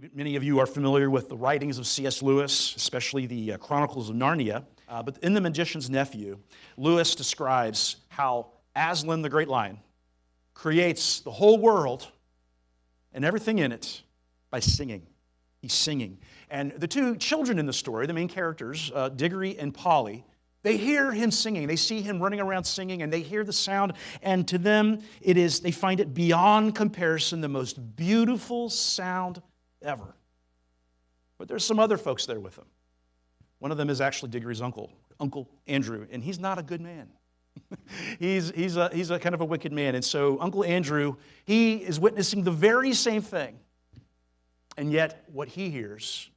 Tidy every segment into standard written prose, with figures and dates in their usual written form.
Maybe many of you are familiar with the writings of C.S. Lewis, especially the Chronicles of Narnia. But in The Magician's Nephew, Lewis describes how Aslan the Great Lion creates the whole world and everything in it by singing. He's singing. And the two children in the story, the main characters, Diggory and Polly, they hear him singing. They see him running around singing, and they hear the sound. And to them, they find it beyond comparison the most beautiful sound ever. But there's some other folks there with him. One of them is actually Diggory's uncle, Uncle Andrew, and he's not a good man. he's a kind of a wicked man. And so Uncle Andrew, he is witnessing the very same thing. And yet what he hears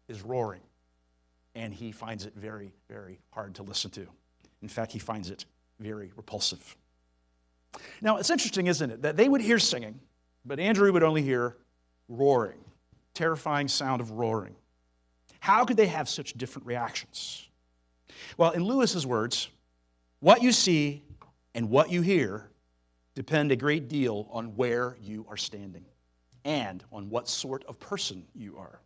is roaring. And he finds it very, very hard to listen to. In fact, he finds it very repulsive. Now, it's interesting, isn't it, that they would hear singing, but Andrew would only hear roaring, terrifying sound of roaring. How could they have such different reactions? Well, in Lewis's words, what you see and what you hear depend a great deal on where you are standing and on what sort of person you are.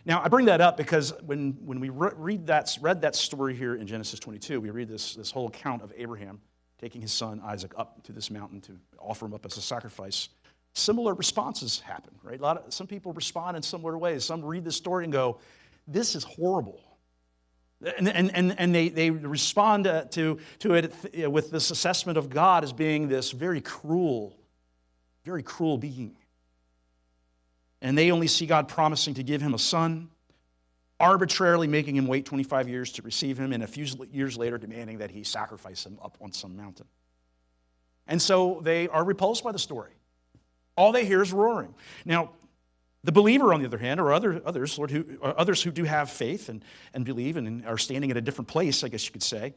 Now, I bring that up because when we read that story here in Genesis 22, we read this whole account of Abraham taking his son Isaac up to this mountain to offer him up as a sacrifice. Similar responses happen, right? Some people respond in similar ways. Some read the story and go, "This is horrible," and they respond to it with this assessment of God as being this very cruel being. And they only see God promising to give him a son, arbitrarily making him wait 25 years to receive him, and a few years later demanding that he sacrifice him up on some mountain. And so they are repulsed by the story. All they hear is roaring. Now, the believer, on the other hand, or others who do have faith and believe and are standing at a different place, I guess you could say,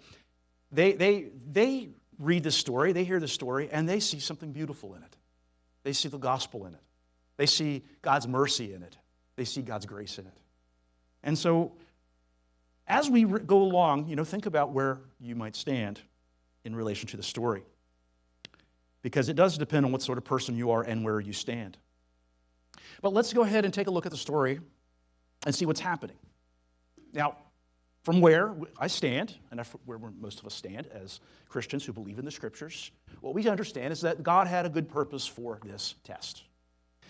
they read this story, they hear this story, and they see something beautiful in it. They see the gospel in it. They see God's mercy in it. They see God's grace in it. And so, as we go along, think about where you might stand in relation to the story. Because it does depend on what sort of person you are and where you stand. But let's go ahead and take a look at the story and see what's happening. Now, from where I stand, and where most of us stand as Christians who believe in the Scriptures, what we understand is that God had a good purpose for this test.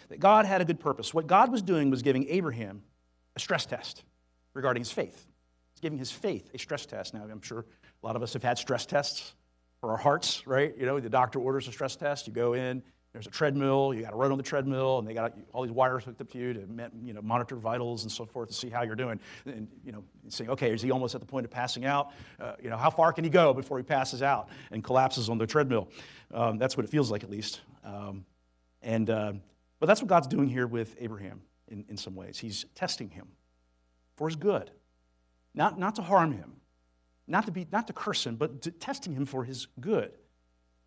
That God had a good purpose. What God was doing was giving Abraham a stress test regarding his faith. He's giving his faith a stress test. Now, I'm sure a lot of us have had stress tests for our hearts, right? The doctor orders a stress test. You go in, there's a treadmill, you got to run on the treadmill, and they got all these wires hooked up to you to monitor vitals and so forth to see how you're doing. And saying, okay, is he almost at the point of passing out? How far can he go before he passes out and collapses on the treadmill? That's what it feels like, at least. But that's what God's doing here with Abraham in some ways. He's testing him for his good, not to harm him, not to curse him, but testing him for his good.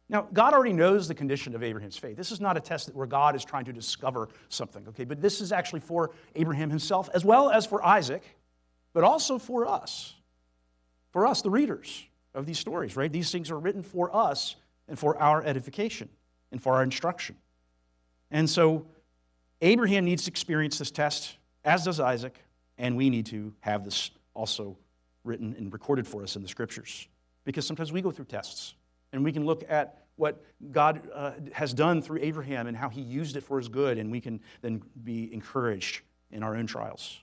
Now, God already knows the condition of Abraham's faith. This is not a test where God is trying to discover something, okay? But this is actually for Abraham himself, as well as for Isaac, but also for us, the readers of these stories, right? These things are written for us and for our edification and for our instruction. And so Abraham needs to experience this test, as does Isaac, and we need to have this also written and recorded for us in the Scriptures. Because sometimes we go through tests, and we can look at what God has done through Abraham and how he used it for his good, and we can then be encouraged in our own trials.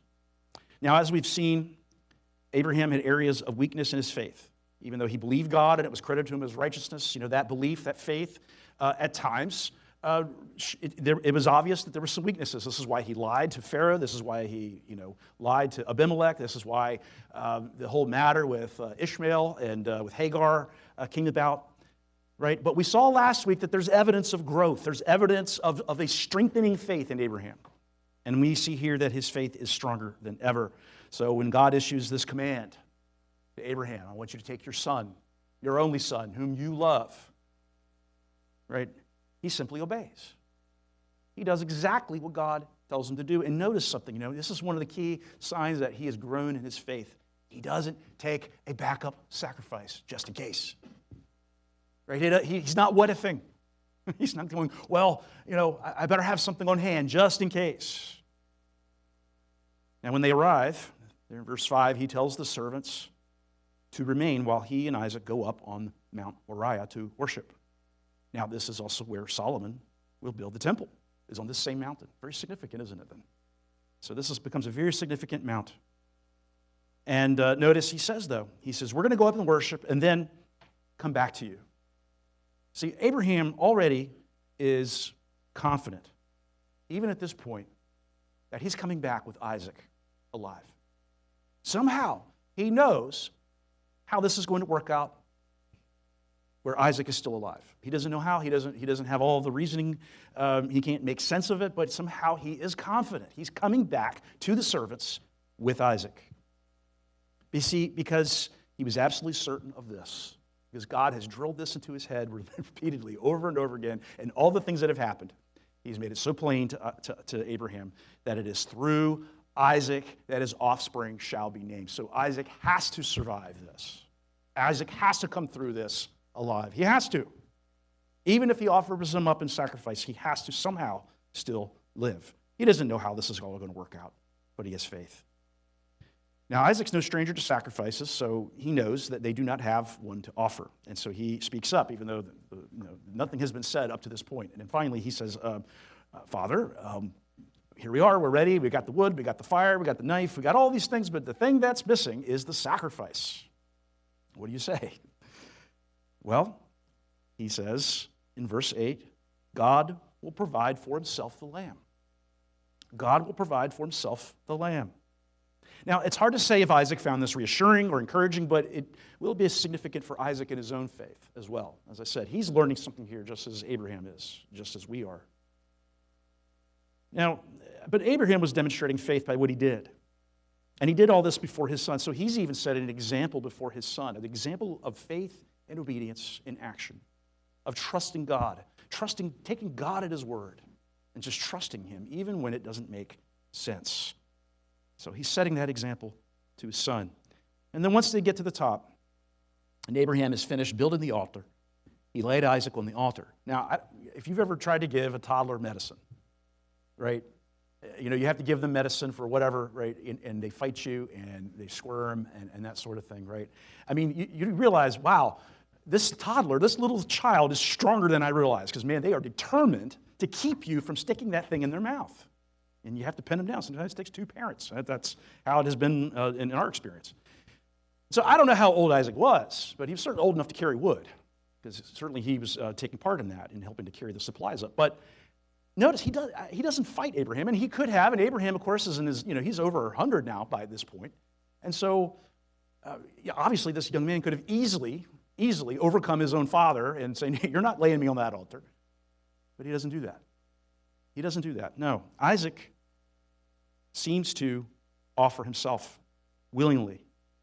Now, as we've seen, Abraham had areas of weakness in his faith. Even though he believed God and it was credited to him as righteousness, that belief, that faith, at times, it was obvious that there were some weaknesses. This is why he lied to Pharaoh. This is why he, lied to Abimelech. This is why the whole matter with Ishmael and with Hagar came about, right? But we saw last week that there's evidence of growth. There's evidence of a strengthening faith in Abraham. And we see here that his faith is stronger than ever. So when God issues this command to Abraham, I want you to take your son, your only son, whom you love, right? He simply obeys. He does exactly what God tells him to do. And notice something, this is one of the key signs that he has grown in his faith. He doesn't take a backup sacrifice just in case. Right? He's not what-ifing. He's not going, I better have something on hand just in case. And when they arrive, there in verse 5, he tells the servants to remain while he and Isaac go up on Mount Moriah to worship. Now, this is also where Solomon will build the temple, is on this same mountain. Very significant, isn't it then? So this becomes a very significant mount. And notice he says, though, he says, we're going to go up and worship and then come back to you. See, Abraham already is confident, even at this point, that he's coming back with Isaac alive. Somehow, he knows how this is going to work out where Isaac is still alive. He doesn't know how. He doesn't have all the reasoning. He can't make sense of it, but somehow he is confident. He's coming back to the servants with Isaac. You see, because he was absolutely certain of this, because God has drilled this into his head repeatedly over and over again, and all the things that have happened, he's made it so plain to Abraham that it is through Isaac that his offspring shall be named. So Isaac has to survive this. Isaac has to come through this alive. He has to. Even if he offers him up in sacrifice, he has to somehow still live. He doesn't know how this is all going to work out, but he has faith. Now, Isaac's no stranger to sacrifices, so he knows that they do not have one to offer. And so he speaks up, even though nothing has been said up to this point. And then finally he says, Father, here we are, we're ready, we got the wood, we got the fire, we got the knife, we got all these things, but the thing that's missing is the sacrifice. What do you say? Well, he says in verse 8, God will provide for himself the lamb. God will provide for himself the lamb. Now, it's hard to say if Isaac found this reassuring or encouraging, but it will be significant for Isaac in his own faith as well. As I said, he's learning something here just as Abraham is, just as we are. Now, but Abraham was demonstrating faith by what he did. And he did all this before his son. So he's even set an example before his son, an example of faith and obedience in action, of trusting God, taking God at his word, and just trusting him, even when it doesn't make sense. So he's setting that example to his son. And then once they get to the top, and Abraham is finished building the altar, he laid Isaac on the altar. Now, if you've ever tried to give a toddler medicine, right? You know, you have to give them medicine for whatever, right? And they fight you, and they squirm, and that sort of thing, right? I mean, you realize, wow, this toddler, this little child is stronger than I realized, because, man, they are determined to keep you from sticking that thing in their mouth. And you have to pin them down. Sometimes it takes two parents. That's how it has been in our experience. So I don't know how old Isaac was, but he was certainly old enough to carry wood, because certainly he was taking part in that and helping to carry the supplies up. But notice he doesn't fight Abraham, and he could have. And Abraham, of course, is in his, he's over 100 now by this point. And so obviously this young man could have easily overcome his own father and saying, hey, you're not laying me on that altar. But he doesn't do that. He doesn't do that. No, Isaac seems to offer himself willingly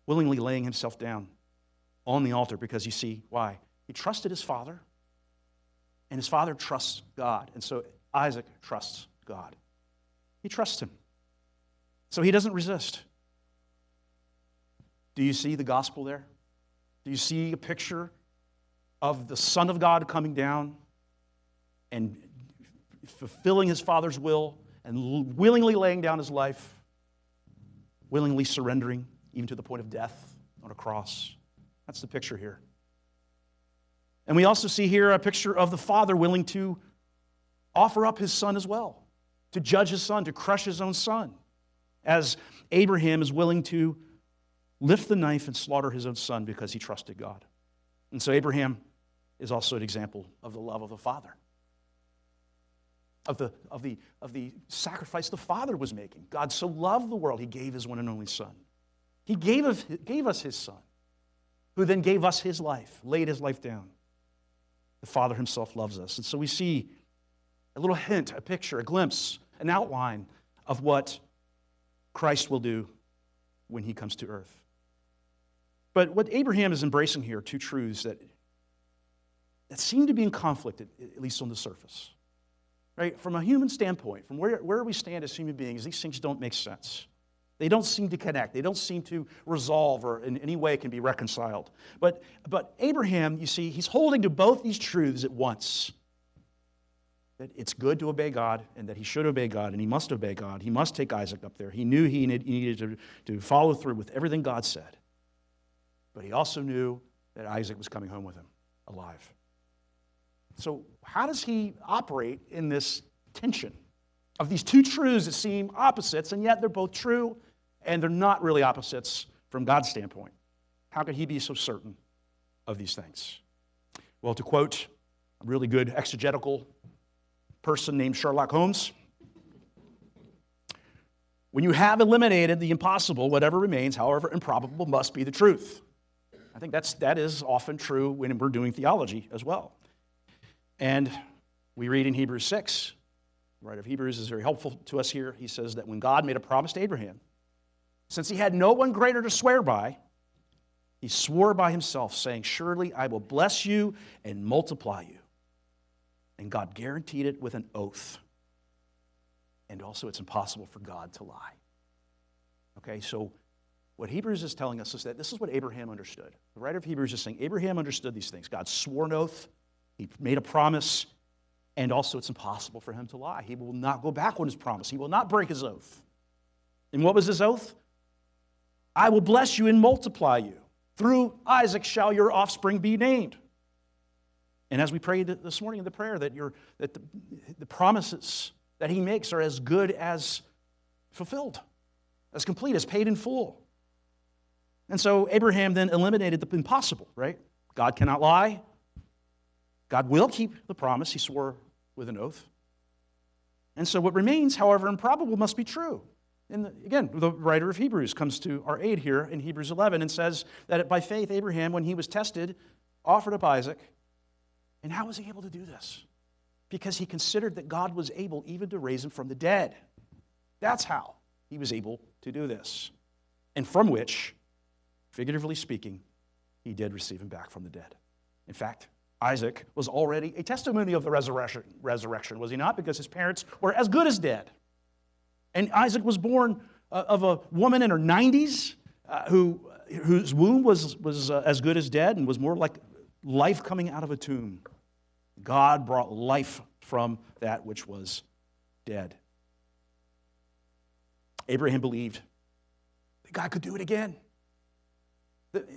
laying himself down on the altar, because you see why? He trusted his father, and his father trusts God. And so Isaac trusts God. He trusts him. So he doesn't resist. Do you see the gospel there? Do you see a picture of the Son of God coming down and fulfilling his Father's will and willingly laying down his life, willingly surrendering even to the point of death on a cross? That's the picture here. And we also see here a picture of the Father willing to offer up his Son as well, to judge his Son, to crush his own Son, as Abraham is willing to lift the knife and slaughter his own son because he trusted God. And so Abraham is also an example of the love of the Father, of the sacrifice the Father was making. God so loved the world, he gave his one and only Son. He gave us his Son, who then gave us his life, laid his life down. The Father himself loves us. And so we see a little hint, a picture, a glimpse, an outline of what Christ will do when he comes to earth. But what Abraham is embracing here are two truths that seem to be in conflict, at least on the surface. Right? From a human standpoint, from where we stand as human beings, these things don't make sense. They don't seem to connect. They don't seem to resolve or in any way can be reconciled. But Abraham, you see, he's holding to both these truths at once. that it's good to obey God and that he should obey God and he must obey God. He must take Isaac up there. He knew he needed to follow through with everything God said. But he also knew that Isaac was coming home with him, alive. So how does he operate in this tension of these two truths that seem opposites, and yet they're both true, and they're not really opposites from God's standpoint? How could he be so certain of these things? Well, to quote a really good exegetical person named Sherlock Holmes, when you have eliminated the impossible, whatever remains, however improbable, must be the truth. I think that is often true when we're doing theology as well. And we read in Hebrews 6, the writer of Hebrews is very helpful to us here. He says that when God made a promise to Abraham, since he had no one greater to swear by, he swore by himself, saying, "Surely I will bless you and multiply you." And God guaranteed it with an oath. And also, it's impossible for God to lie. Okay, so what Hebrews is telling us is that this is what Abraham understood. The writer of Hebrews is saying Abraham understood these things. God swore an oath, he made a promise, and also it's impossible for him to lie. He will not go back on his promise. He will not break his oath. And what was his oath? I will bless you and multiply you. Through Isaac shall your offspring be named. And as we prayed this morning in the prayer, that the promises that he makes are as good as fulfilled, as complete, as paid in full. And so Abraham then eliminated the impossible, right? God cannot lie. God will keep the promise he swore with an oath. And so what remains, however improbable, must be true. And again, the writer of Hebrews comes to our aid here in Hebrews 11 and says that by faith, Abraham, when he was tested, offered up Isaac. And how was he able to do this? Because he considered that God was able even to raise him from the dead. That's how he was able to do this. And from which, figuratively speaking, he did receive him back from the dead. In fact, Isaac was already a testimony of the resurrection, was he not? Because his parents were as good as dead. And Isaac was born of a woman in her 90s whose womb was as good as dead and was more like life coming out of a tomb. God brought life from that which was dead. Abraham believed that God could do it again.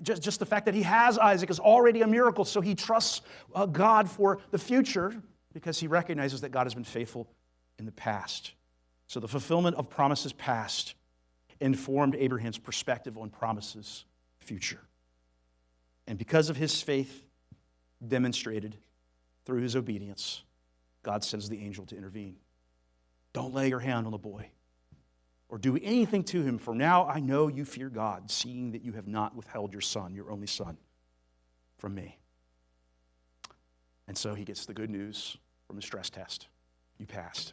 Just the fact that he has Isaac is already a miracle, so he trusts God for the future because he recognizes that God has been faithful in the past. So the fulfillment of promises past informed Abraham's perspective on promises future. And because of his faith demonstrated through his obedience, God sends the angel to intervene. Don't lay your hand on the boy or do anything to him, for now I know you fear God, seeing that you have not withheld your son, your only son, from me. And so he gets the good news from the stress test. You passed.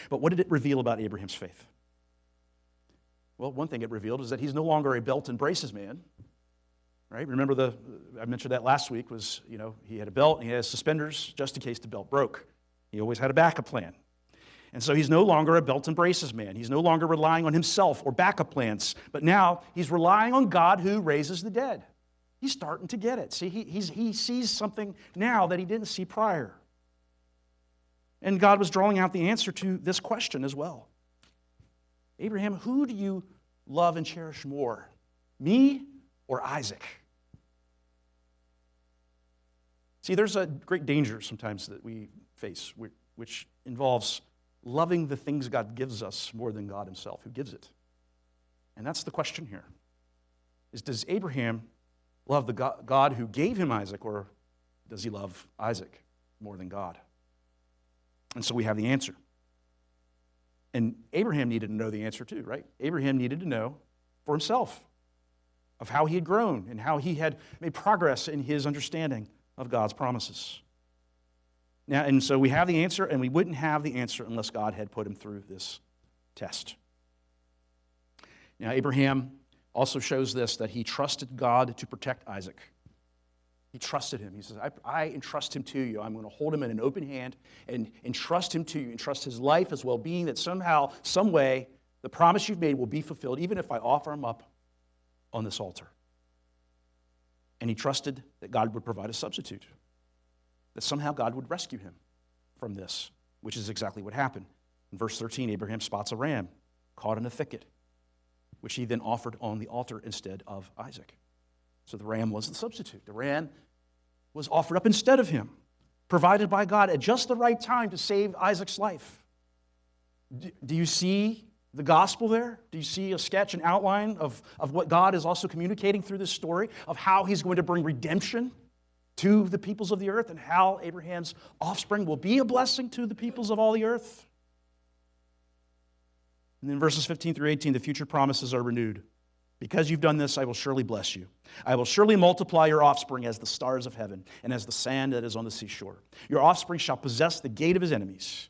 But what did it reveal about Abraham's faith? Well, one thing it revealed is that he's no longer a belt and braces man. Right? Remember I mentioned that last week was, he had a belt and he had suspenders just in case the belt broke. He always had a backup plan. And so he's no longer a belt and braces man. He's no longer relying on himself or backup plans, but now he's relying on God who raises the dead. He's starting to get it. See, he sees something now that he didn't see prior. And God was drawing out the answer to this question as well. Abraham, who do you love and cherish more, me or Isaac? See, there's a great danger sometimes that we face, which involves loving the things God gives us more than God himself, who gives it. And that's the question here. Does Abraham love the God who gave him Isaac, or does he love Isaac more than God? And so we have the answer. And Abraham needed to know the answer too, right? Abraham needed to know for himself of how he had grown and how he had made progress in his understanding of God's promises. Now, and so we have the answer, and we wouldn't have the answer unless God had put him through this test. Now, Abraham also shows this, that he trusted God to protect Isaac. He trusted him. He says, I entrust him to you. I'm going to hold him in an open hand and entrust him to you, entrust his life, his well-being, that somehow, some way, the promise you've made will be fulfilled, even if I offer him up on this altar. And he trusted that God would provide a substitute, that somehow God would rescue him from this, which is exactly what happened. In verse 13, Abraham spots a ram caught in a thicket, which he then offered on the altar instead of Isaac. So the ram was the substitute. The ram was offered up instead of him, provided by God at just the right time to save Isaac's life. Do you see the gospel there? Do you see a sketch, an outline of what God is also communicating through this story, of how he's going to bring redemption to the peoples of the earth and how Abraham's offspring will be a blessing to the peoples of all the earth? And then verses 15 through 18, the future promises are renewed. Because you've done this, I will surely bless you. I will surely multiply your offspring as the stars of heaven and as the sand that is on the seashore. Your offspring shall possess the gate of his enemies,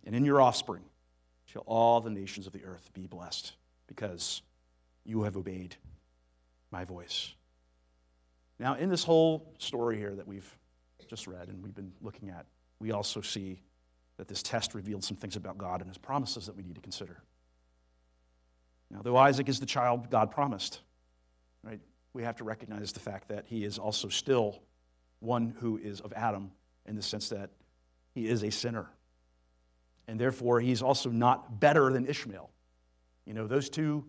and in your offspring shall all the nations of the earth be blessed, because you have obeyed my voice. Now, in this whole story here that we've just read and we've been looking at, we also see that this test revealed some things about God and his promises that we need to consider. Now, though Isaac is the child God promised, right, we have to recognize the fact that he is also still one who is of Adam, in the sense that he is a sinner. And therefore, he's also not better than Ishmael. You know, those two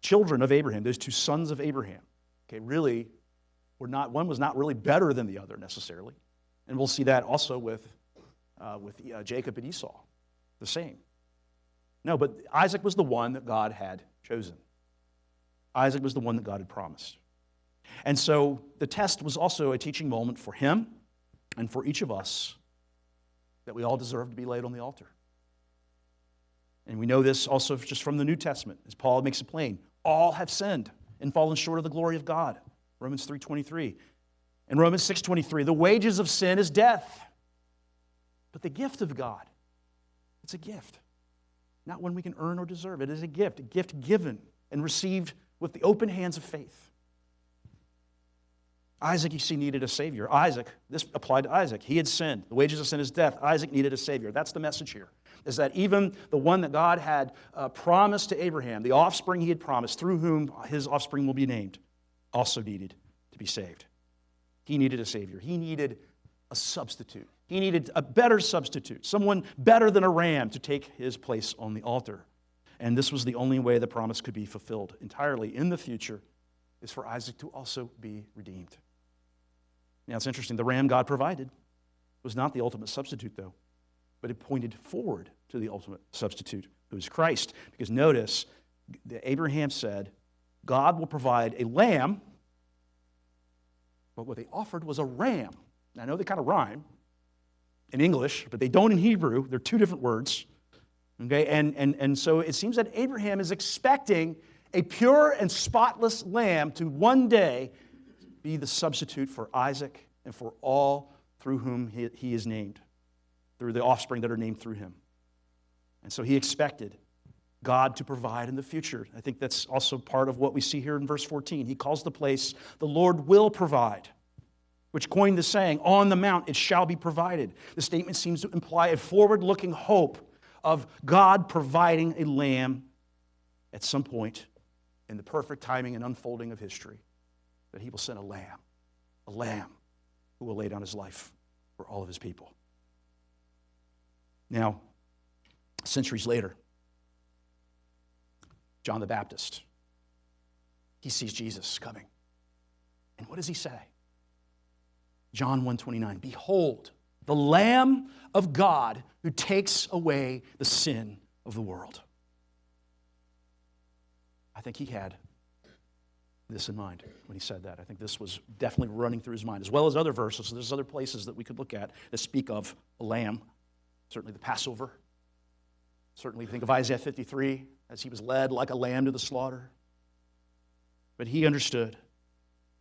children of Abraham, those two sons of Abraham, okay, really were not, one was not really better than the other necessarily. And we'll see that also with Jacob and Esau, the same. No, but Isaac was the one that God had chosen. Isaac was the one that God had promised. And so the test was also a teaching moment for him and for each of us, that we all deserve to be laid on the altar. And we know this also just from the New Testament, as Paul makes it plain. All have sinned and fallen short of the glory of God. Romans 3:23. And Romans 6:23, the wages of sin is death. But the gift of God, it's a gift. Not one we can earn or deserve. It is a gift given and received with the open hands of faith. Isaac, you see, needed a Savior. Isaac, this applied to Isaac. He had sinned. The wages of sin is death. Isaac needed a Savior. That's the message here, is that even the one that God had promised to Abraham, the offspring he had promised, through whom his offspring will be named, also needed to be saved. He needed a Savior. He needed a substitute. He needed a better substitute, someone better than a ram to take his place on the altar. And this was the only way the promise could be fulfilled entirely in the future, is for Isaac to also be redeemed. Now, it's interesting. The ram God provided was not the ultimate substitute, though, but it pointed forward to the ultimate substitute, who is Christ. Because notice that Abraham said, God will provide a lamb, but what they offered was a ram. Now, I know they kind of rhyme in English, but they don't in Hebrew. They're two different words. Okay, and so it seems that Abraham is expecting a pure and spotless lamb to one day be the substitute for Isaac and for all through whom he is named, through the offspring that are named through him. And so he expected God to provide in the future. I think that's also part of what we see here in verse 14. He calls the place, the Lord will provide, which coined the saying, on the mount it shall be provided. The statement seems to imply a forward-looking hope of God providing a lamb at some point in the perfect timing and unfolding of history, that he will send a lamb who will lay down his life for all of his people. Now, centuries later, John the Baptist, he sees Jesus coming. And what does he say? John 1:29, behold, the Lamb of God who takes away the sin of the world. I think he had this in mind when he said that. I think this was definitely running through his mind, as well as other verses. So there's other places that we could look at that speak of a lamb. Certainly the Passover. Certainly think of Isaiah 53, as he was led like a lamb to the slaughter. But he understood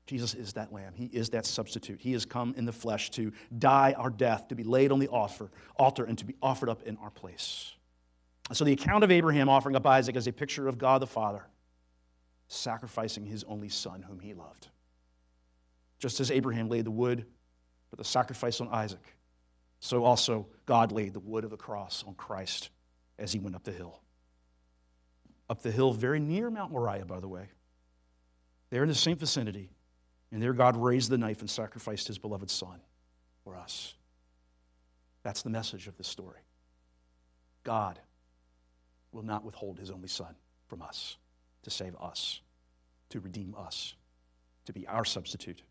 Jesus is that lamb. He is that substitute. He has come in the flesh to die our death, to be laid on the altar, and to be offered up in our place. So the account of Abraham offering up Isaac is a picture of God the Father sacrificing his only son whom he loved. Just as Abraham laid the wood for the sacrifice on Isaac, so also God laid the wood of the cross on Christ as he went up the hill. Up the hill very near Mount Moriah, by the way. There in the same vicinity. And there God raised the knife and sacrificed his beloved son for us. That's the message of this story. God will not withhold his only Son from us to save us, to redeem us, to be our substitute,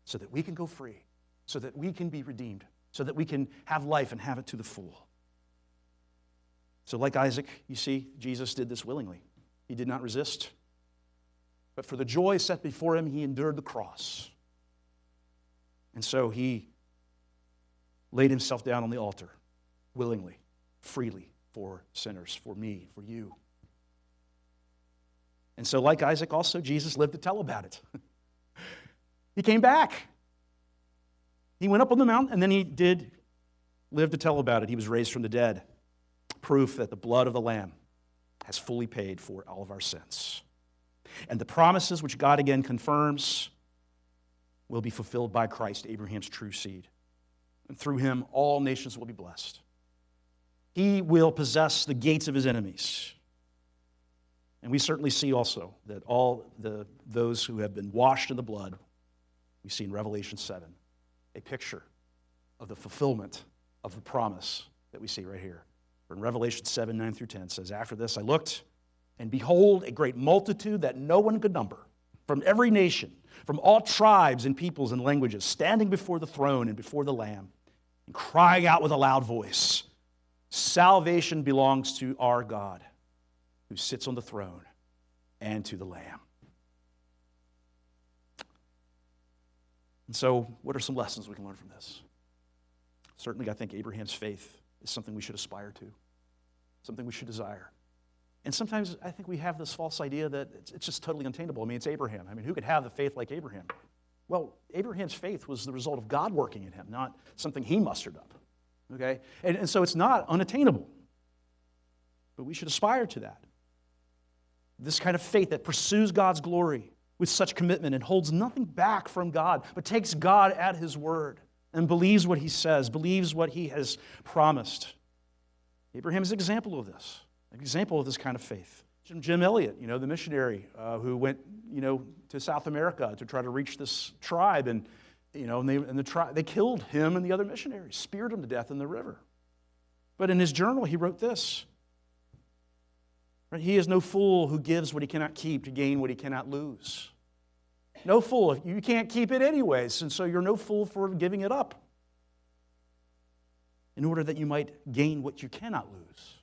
so that we can go free, so that we can be redeemed, so that we can have life and have it to the full. So like Isaac, you see, Jesus did this willingly. He did not resist. But for the joy set before him, he endured the cross. And so he laid himself down on the altar willingly, freely, for sinners, for me, for you. And so like Isaac also, Jesus lived to tell about it. He came back. He went up on the mountain, and then he did live to tell about it. He was raised from the dead. Proof that the blood of the Lamb has fully paid for all of our sins. And the promises which God again confirms will be fulfilled by Christ, Abraham's true seed. And through him, all nations will be blessed. He will possess the gates of his enemies. And we certainly see also that all those who have been washed in the blood, we see in Revelation 7, a picture of the fulfillment of the promise that we see right here. For in Revelation 7, 9 through 10, it says, "After this I looked, and behold, a great multitude that no one could number, from every nation, from all tribes and peoples and languages, standing before the throne and before the Lamb, and crying out with a loud voice, 'Salvation belongs to our God, who sits on the throne, and to the Lamb.'" And so, what are some lessons we can learn from this? Certainly, I think Abraham's faith is something we should aspire to, something we should desire. And sometimes I think we have this false idea that it's just totally unattainable. I mean, it's Abraham. I mean, who could have the faith like Abraham? Well, Abraham's faith was the result of God working in him, not something he mustered up. Okay? And so it's not unattainable. But we should aspire to that. This kind of faith that pursues God's glory with such commitment and holds nothing back from God, but takes God at his word and believes what he says, believes what he has promised. Abraham is an example of this. An example of this kind of faith. Jim Elliot, the missionary who went, to South America to try to reach this tribe, and they killed him and the other missionaries, speared him to death in the river. But in his journal, he wrote this: right, "He is no fool who gives what he cannot keep to gain what he cannot lose." No fool. You can't keep it anyways, and so you're no fool for giving it up in order that you might gain what you cannot lose.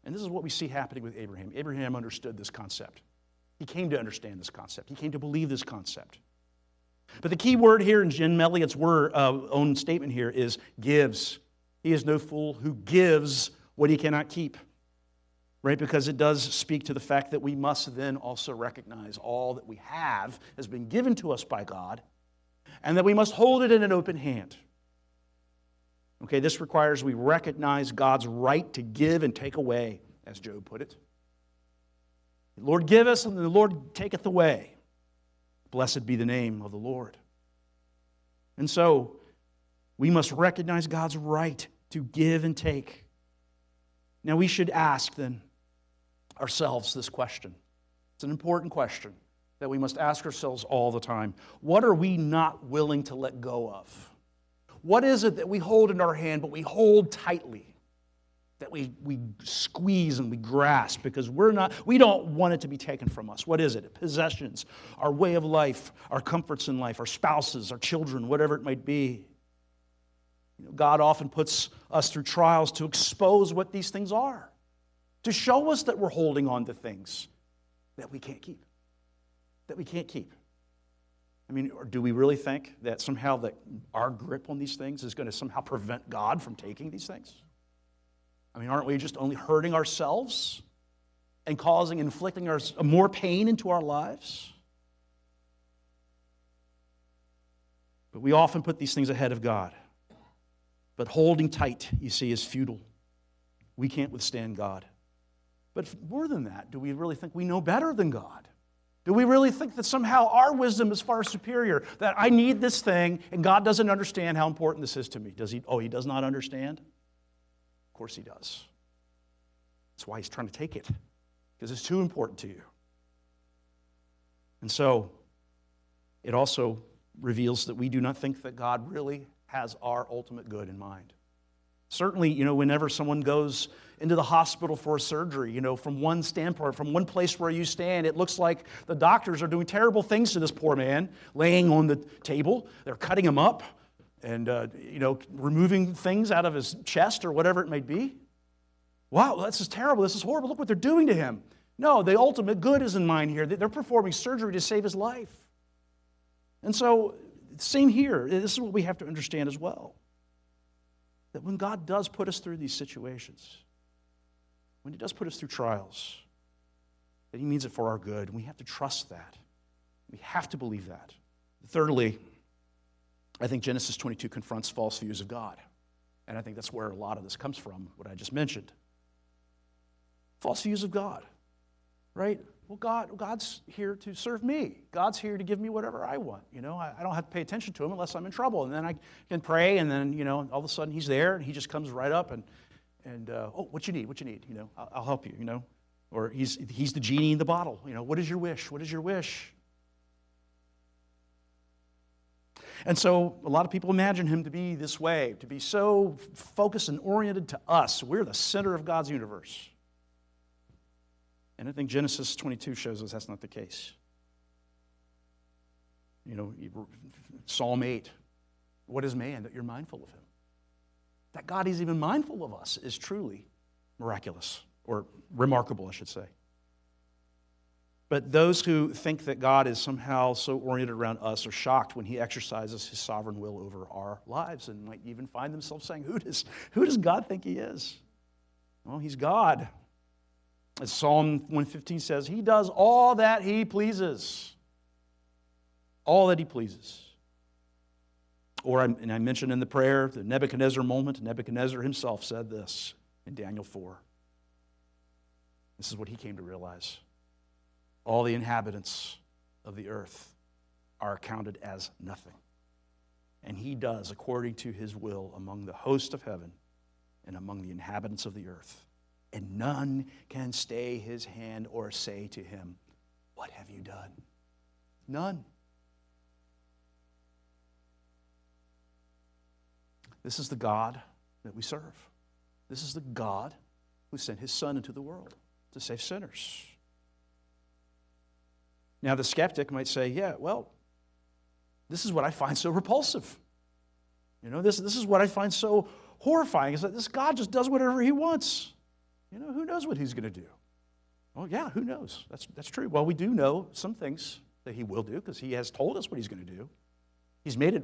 And this is what we see happening with Abraham. Abraham understood this concept. He came to understand this concept. He came to believe this concept. But the key word here in Jim Elliott's own statement here is gives. He is no fool who gives what he cannot keep. Right? Because it does speak to the fact that we must then also recognize all that we have has been given to us by God, and that we must hold it in an open hand. Okay, this requires we recognize God's right to give and take away, as Job put it. The Lord giveth, and the Lord taketh away. Blessed be the name of the Lord. And so, we must recognize God's right to give and take. Now, we should ask, then, ourselves this question. It's an important question that we must ask ourselves all the time. What are we not willing to let go of? What is it that we hold in our hand, but we hold tightly, that we squeeze and we grasp because we don't want it to be taken from us? What is it? Possessions, our way of life, our comforts in life, our spouses, our children, whatever it might be. God often puts us through trials to expose what these things are, to show us that we're holding on to things that we can't keep, I mean, or do we really think that somehow that our grip on these things is going to somehow prevent God from taking these things? I mean, aren't we just only hurting ourselves and inflicting more pain into our lives? But we often put these things ahead of God. But holding tight, you see, is futile. We can't withstand God. But more than that, do we really think we know better than God? Do we really think that somehow our wisdom is far superior, that I need this thing and God doesn't understand how important this is to me? Does he? Oh, he does not understand? Of course he does. That's why he's trying to take it, because it's too important to you. And so, it also reveals that we do not think that God really has our ultimate good in mind. Certainly, whenever someone goes into the hospital for a surgery, from one standpoint, from one place where you stand, it looks like the doctors are doing terrible things to this poor man, laying on the table. They're cutting him up and, removing things out of his chest or whatever it may be. Wow, this is terrible. This is horrible. Look what they're doing to him. No, the ultimate good is in mind here. They're performing surgery to save his life. And so, same here. This is what we have to understand as well. That when God does put us through these situations, when He does put us through trials, that He means it for our good. We have to trust that. We have to believe that. Thirdly, I think Genesis 22 confronts false views of God. And I think that's where a lot of this comes from, what I just mentioned. False views of God, right? Well, God's here to serve me. God's here to give me whatever I want. I don't have to pay attention to Him unless I'm in trouble. And then I can pray, and then, all of a sudden He's there, and He just comes right up and oh, what you need? I'll help you, Or He's the genie in the bottle. What is your wish? What is your wish? And so a lot of people imagine Him to be this way, to be so focused and oriented to us. We're the center of God's universe. And I think Genesis 22 shows us that's not the case. Psalm 8, what is man that you're mindful of him? That God is even mindful of us is truly miraculous, or remarkable, I should say. But those who think that God is somehow so oriented around us are shocked when He exercises His sovereign will over our lives, and might even find themselves saying, who does God think He is? Well, He's God. As Psalm 115 says, He does all that He pleases. All that He pleases. And I mentioned in the prayer, the Nebuchadnezzar moment, Nebuchadnezzar himself said this in Daniel 4. This is what he came to realize. All the inhabitants of the earth are counted as nothing. And He does according to His will among the host of heaven and among the inhabitants of the earth. And none can stay His hand or say to Him, what have you done? None. This is the God that we serve. This is the God who sent His Son into the world to save sinners. Now the skeptic might say, yeah, well, this is what I find so repulsive. This is what I find so horrifying, is that this God just does whatever He wants. Who knows what He's going to do? Oh, yeah, who knows? That's true. Well, we do know some things that He will do because He has told us what He's going to do. He's made it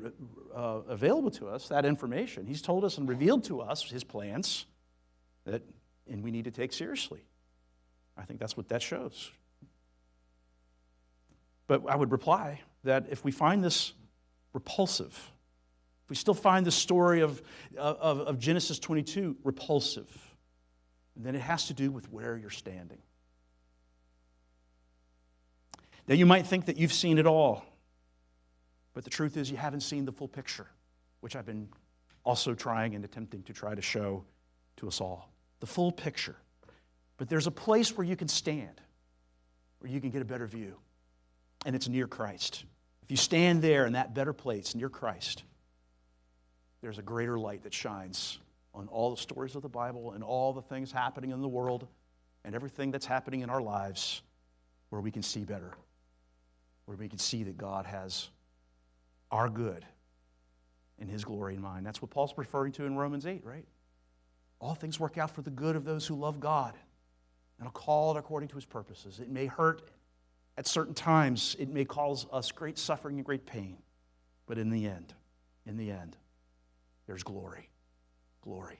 available to us, that information. He's told us and revealed to us His plans, and we need to take seriously. I think that's what that shows. But I would reply that if we find this repulsive, if we still find the story of Genesis 22 repulsive, then it has to do with where you're standing. Now, you might think that you've seen it all, but the truth is you haven't seen the full picture, which I've been also trying and attempting to try to show to us all. The full picture. But there's a place where you can stand, where you can get a better view, and it's near Christ. If you stand there in that better place near Christ, there's a greater light that shines on all the stories of the Bible and all the things happening in the world and everything that's happening in our lives, where we can see better, where we can see that God has our good and His glory in mind. That's what Paul's referring to in Romans 8, right? All things work out for the good of those who love God and are called according to His purposes. It may hurt at certain times. It may cause us great suffering and great pain. But in the end, there's glory. Glory.